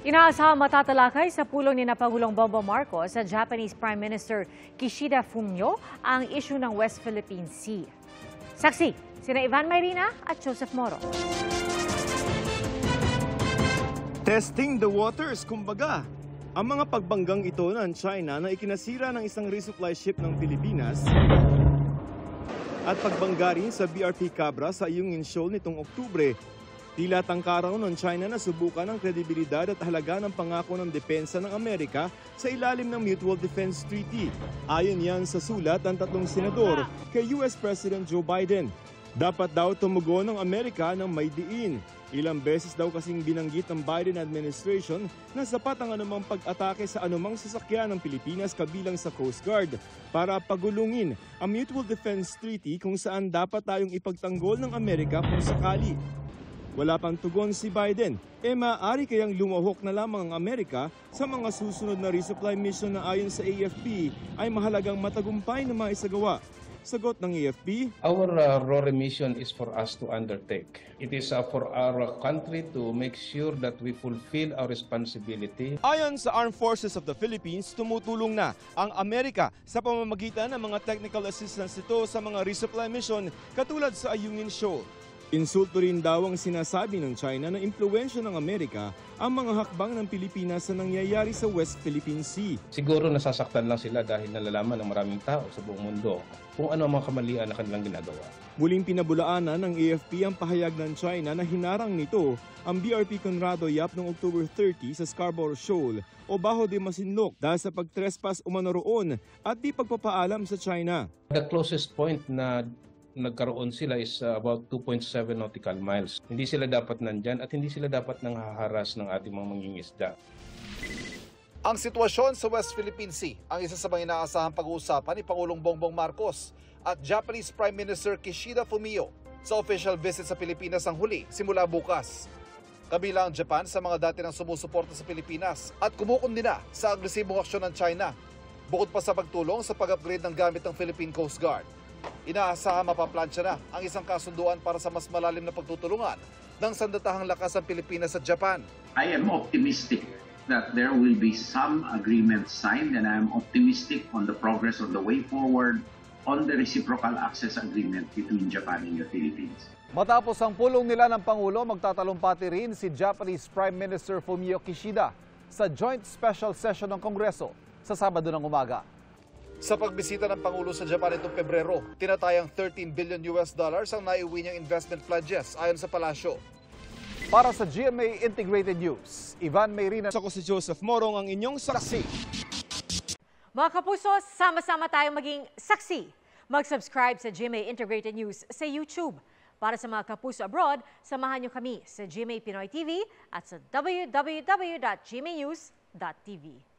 Inaasahang matatalakay sa pulong ni Pangulong Bongbong Marcos sa Japanese Prime Minister Kishida Fumio ang issue ng West Philippine Sea. Saksi, sina Ivan Mayrina at Joseph Moro. Testing the waters, kumbaga. Ang mga pagbanggang ito ng China na ikinasira ng isang resupply ship ng Pilipinas at pagbangga rin sa BRP Cabra sa Ayungin Shoal nitong Oktubre. Tila tangkaraw ng China na subukan ang kredibilidad at halaga ng pangako ng depensa ng Amerika sa ilalim ng Mutual Defense Treaty. Ayon yan sa sulat ng tatlong senador kay US President Joe Biden. Dapat daw tumugon ng Amerika ng may diin. Ilang beses daw kasing binanggit ng Biden administration na sapat ang anumang pag-atake sa anumang sasakyan ng Pilipinas kabilang sa Coast Guard para pagulungin ang Mutual Defense Treaty kung saan dapat tayong ipagtanggol ng Amerika kung sakali. Wala pang tugon si Biden, maaari kayang lumahok na lamang ang Amerika sa mga susunod na resupply mission na ayon sa AFP ay mahalagang matagumpay na maisagawa. Sagot ng AFP, Our RORE mission is for us to undertake. It is for our country to make sure that we fulfill our responsibility. Ayon sa Armed Forces of the Philippines, tumutulong na ang Amerika sa pamamagitan ng mga technical assistance nito sa mga resupply mission katulad sa Ayungin Shoal. Insulto rin daw ang sinasabi ng China na impluwensya ng Amerika ang mga hakbang ng Pilipinas sa nangyayari sa West Philippine Sea. Siguro nasasaktan lang sila dahil nalalaman ng maraming tao sa buong mundo kung ano ang mga kamalian na kanilang ginagawa. Muling pinabulaanan ng AFP ang pahayag ng China na hinarang nito ang BRP Conrado Yap noong October 30 sa Scarborough Shoal o Bajo de Masinloc dahil sa pagtrespass umano roon at di pagpapaalam sa China. The closest point na nagkaroon sila is about 2.7 nautical miles. Hindi sila dapat nandyan at hindi sila dapat nanghaharas ng ating mga mangingisda. Ang sitwasyon sa West Philippine Sea ang isa sa mga inaasahang pag-uusapan ni Pangulong Bongbong Marcos at Japanese Prime Minister Kishida Fumio sa official visit sa Pilipinas ang huli simula bukas. Kabilang ang Japan sa mga dati nang sumusuporta sa Pilipinas at kumukundi na sa agresibong aksyon ng China, bukod pa sa pagtulong sa pag-upgrade ng gamit ng Philippine Coast Guard. Inaasahan mapaplansya na ang isang kasunduan para sa mas malalim na pagtutulungan ng sandatahang lakas ng Pilipinas at Japan. I am optimistic that there will be some agreements signed, and I am optimistic on the progress of the way forward on the reciprocal access agreement between Japan and the Philippines. Matapos ang pulong nila ng Pangulo, magtatalumpati rin si Japanese Prime Minister Fumio Kishida sa Joint Special Session ng Kongreso sa Sabado ng umaga. Sa pagbisita ng Pangulo sa Japan itong Pebrero, tinatayang $13 billion ang naiuwi niyang investment pledges ayon sa palasyo. Para sa GMA Integrated News, Ivan Mayrina. Ako si Joseph Morong, ang inyong saksi. Mga kapuso, sama-sama tayong maging saksi. Mag-subscribe sa GMA Integrated News sa YouTube. Para sa mga kapuso abroad, samahan niyo kami sa GMA Pinoy TV at sa www.gmanews.tv.